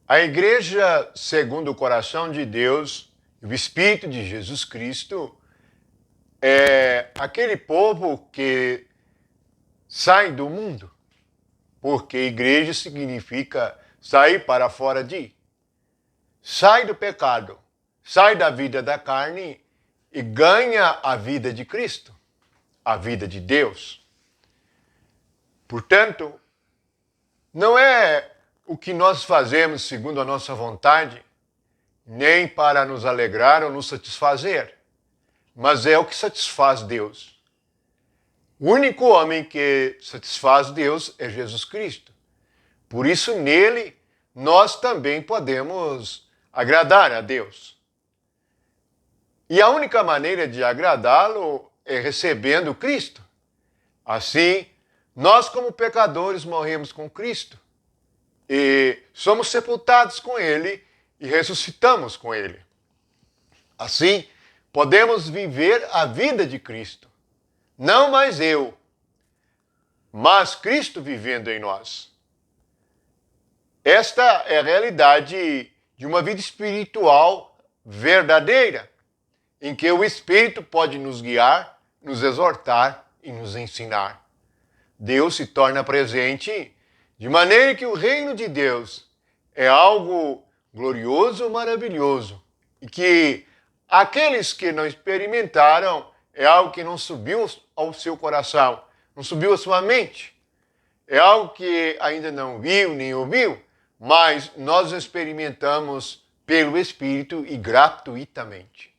A igreja, segundo o coração de Deus, o Espírito de Jesus Cristo, é aquele povo que sai do mundo, porque igreja significa sair para fora de. Sai do pecado, sai da vida da carne e ganha a vida de Cristo, a vida de Deus. Portanto, não é o que nós fazemos segundo a nossa vontade, nem para nos alegrar ou nos satisfazer, mas é o que satisfaz Deus. O único homem que satisfaz Deus é Jesus Cristo. Por isso, nele, nós também podemos agradar a Deus. E a única maneira de agradá-lo é recebendo Cristo. Assim, nós, como pecadores, morremos com Cristo e somos sepultados com Ele e ressuscitamos com Ele. Assim, podemos viver a vida de Cristo. Não mais eu, mas Cristo vivendo em nós. Esta é a realidade de uma vida espiritual verdadeira, em que o Espírito pode nos guiar, nos exortar e nos ensinar. Deus se torna presente de maneira que o reino de Deus é algo glorioso, maravilhoso, e que aqueles que não experimentaram é algo que não subiu ao seu coração, não subiu à sua mente. É algo que ainda não viu nem ouviu, mas nós experimentamos pelo Espírito e gratuitamente.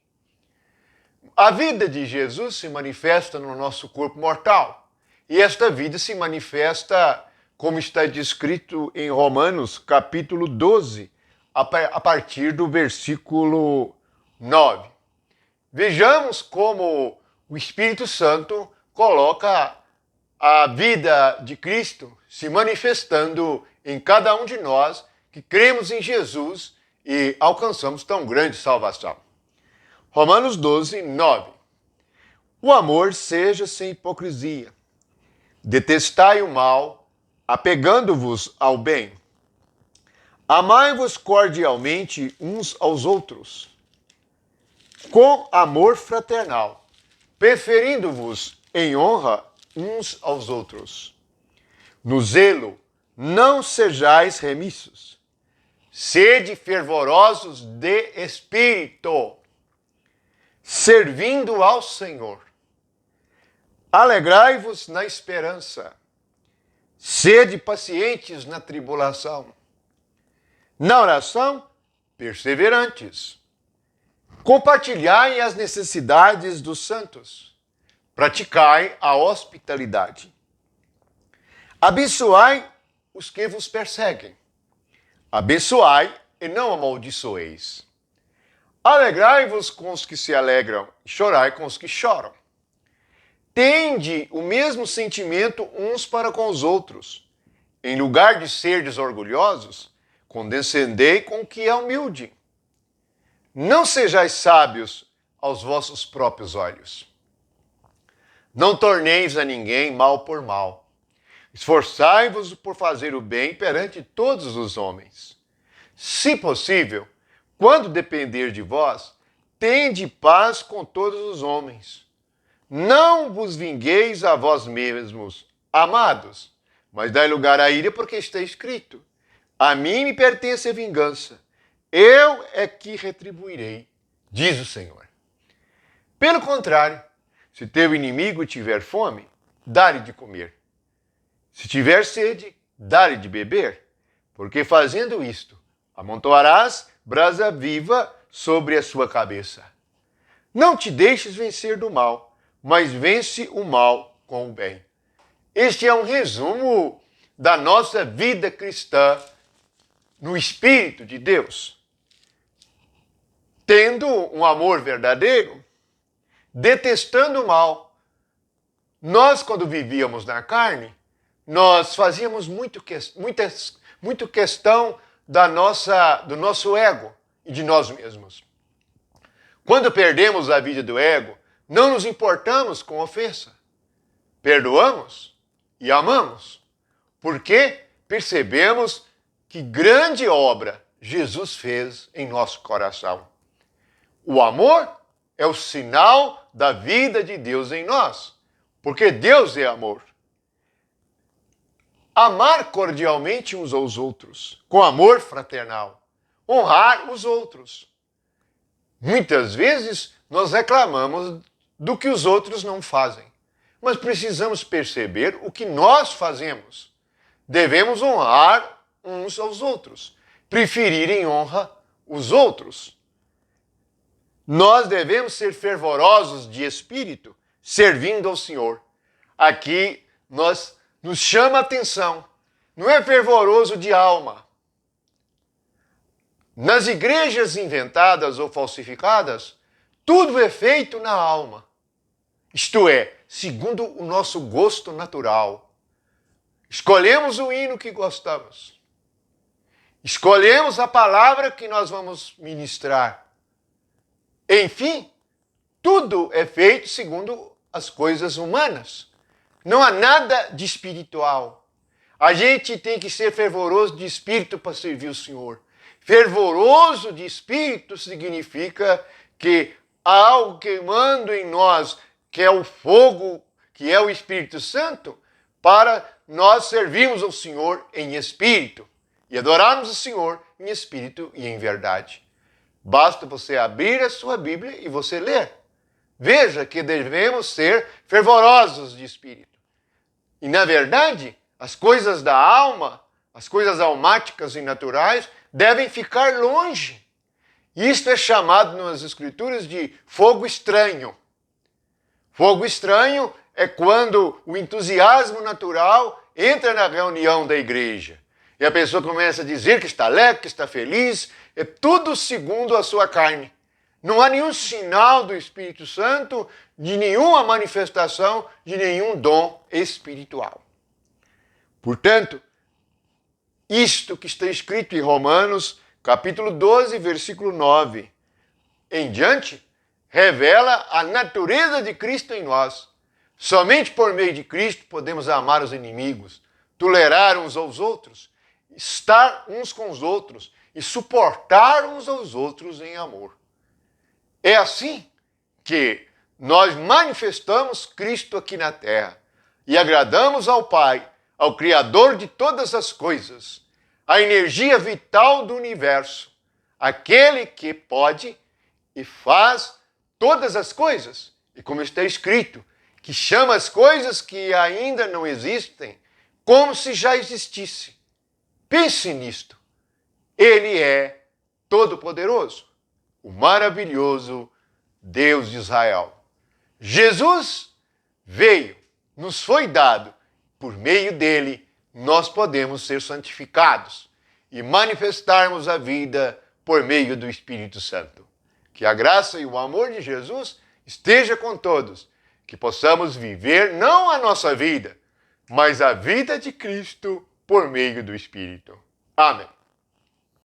A vida de Jesus se manifesta no nosso corpo mortal. E esta vida se manifesta, como está descrito em Romanos, capítulo 12, a partir do versículo 9. Vejamos como o Espírito Santo coloca a vida de Cristo se manifestando em cada um de nós que cremos em Jesus e alcançamos tão grande salvação. Romanos 12, 9. O amor seja sem hipocrisia. Detestai o mal, apegando-vos ao bem. Amai-vos cordialmente uns aos outros, com amor fraternal, preferindo-vos em honra uns aos outros. No zelo, não sejais remissos. Sede fervorosos de espírito, servindo ao Senhor. Alegrai-vos na esperança. Sede pacientes na tribulação. Na oração, perseverantes. Compartilhai as necessidades dos santos. Praticai a hospitalidade. Abençoai os que vos perseguem. Abençoai e não amaldiçoeis. Alegrai-vos com os que se alegram e chorai com os que choram. Tende o mesmo sentimento uns para com os outros. Em lugar de serdes orgulhosos, condescendei com o que é humilde. Não sejais sábios aos vossos próprios olhos. Não torneis a ninguém mal por mal. Esforçai-vos por fazer o bem perante todos os homens. Se possível, quando depender de vós, tende paz com todos os homens. Não vos vingueis a vós mesmos, amados, mas dai lugar à ira, porque está escrito: a mim me pertence a vingança, eu é que retribuirei, diz o Senhor. Pelo contrário, se teu inimigo tiver fome, dá-lhe de comer. Se tiver sede, dá-lhe de beber, porque fazendo isto, amontoarás brasa viva sobre a sua cabeça. Não te deixes vencer do mal, mas vence o mal com o bem. Este é um resumo da nossa vida cristã no Espírito de Deus. Tendo um amor verdadeiro, detestando o mal. Nós, quando vivíamos na carne, nós fazíamos muito questão do nosso ego e de nós mesmos. Quando perdemos a vida do ego, não nos importamos com ofensa. Perdoamos e amamos, porque percebemos que grande obra Jesus fez em nosso coração. O amor é o sinal da vida de Deus em nós, porque Deus é amor. Amar cordialmente uns aos outros, com amor fraternal. Honrar os outros. Muitas vezes nós reclamamos do que os outros não fazem, mas precisamos perceber o que nós fazemos. Devemos honrar uns aos outros, preferir em honra os outros. Nós devemos ser fervorosos de espírito, servindo ao Senhor. Aqui nos chama a atenção, não é fervoroso de alma. Nas igrejas inventadas ou falsificadas, tudo é feito na alma. Isto é, segundo o nosso gosto natural. Escolhemos o hino que gostamos. Escolhemos a palavra que nós vamos ministrar. Enfim, tudo é feito segundo as coisas humanas. Não há nada de espiritual. A gente tem que ser fervoroso de espírito para servir o Senhor. Fervoroso de espírito significa que há algo queimando em nós, que é o fogo, que é o Espírito Santo, para nós servirmos ao Senhor em espírito e adorarmos o Senhor em espírito e em verdade. Basta você abrir a sua Bíblia e você ler. Veja que devemos ser fervorosos de espírito. E, na verdade, as coisas da alma, as coisas almáticas e naturais, devem ficar longe. Isto é chamado nas Escrituras de fogo estranho. Fogo estranho é quando o entusiasmo natural entra na reunião da igreja. E a pessoa começa a dizer que está alegre, que está feliz, é tudo segundo a sua carne. Não há nenhum sinal do Espírito Santo, de nenhuma manifestação, de nenhum dom espiritual. Portanto, isto que está escrito em Romanos, capítulo 12, versículo 9 em diante, revela a natureza de Cristo em nós. Somente por meio de Cristo podemos amar os inimigos, tolerar uns aos outros, estar uns com os outros e suportar uns aos outros em amor. É assim que nós manifestamos Cristo aqui na terra e agradamos ao Pai, ao Criador de todas as coisas, a energia vital do universo, aquele que pode e faz todas as coisas, e como está escrito, que chama as coisas que ainda não existem como se já existisse. Pense nisto. Ele é todo-poderoso, o maravilhoso Deus de Israel. Jesus veio, nos foi dado, por meio dele nós podemos ser santificados e manifestarmos a vida por meio do Espírito Santo. Que a graça e o amor de Jesus esteja com todos, que possamos viver não a nossa vida, mas a vida de Cristo por meio do Espírito. Amém.